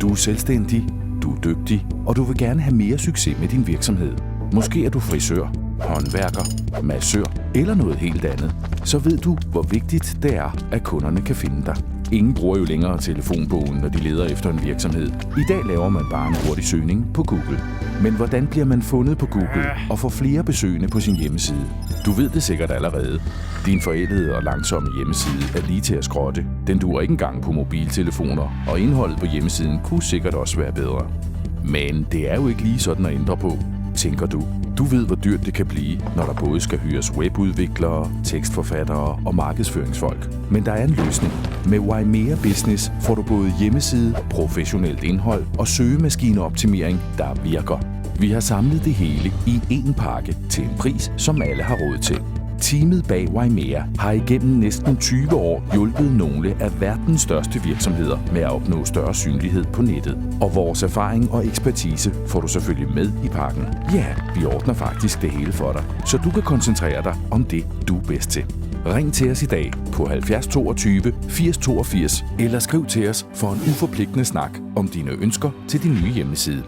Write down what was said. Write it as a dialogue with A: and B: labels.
A: Du er selvstændig, du er dygtig, og du vil gerne have mere succes med din virksomhed. Måske er du frisør, håndværker, massør eller noget helt andet. Så ved du, hvor vigtigt det er, at kunderne kan finde dig. Ingen bruger jo længere telefonbogen, når de leder efter en virksomhed. I dag laver man bare en hurtig søgning på Google. Men hvordan bliver man fundet på Google og får flere besøgende på sin hjemmeside? Du ved det sikkert allerede. Din forældede og langsomme hjemmeside er lige til at skrotte. Den duer ikke engang på mobiltelefoner, og indholdet på hjemmesiden kunne sikkert også være bedre. Men det er jo ikke lige sådan at ændre på, tænker du. Du ved, hvor dyrt det kan blive, når der både skal hyres webudviklere, tekstforfattere og markedsføringsfolk. Men der er en løsning. Med Wymea Business får du både hjemmeside, professionelt indhold og søgemaskineoptimering, der virker. Vi har samlet det hele i én pakke til en pris, som alle har råd til. Teamet bag Wymea har igennem næsten 20 år hjulpet nogle af verdens største virksomheder med at opnå større synlighed på nettet. Og vores erfaring og ekspertise får du selvfølgelig med i pakken. Ja, vi ordner faktisk det hele for dig, så du kan koncentrere dig om det, du er bedst til. Ring til os i dag på 70 22 80 82 eller skriv til os for en uforpligtende snak om dine ønsker til din nye hjemmeside.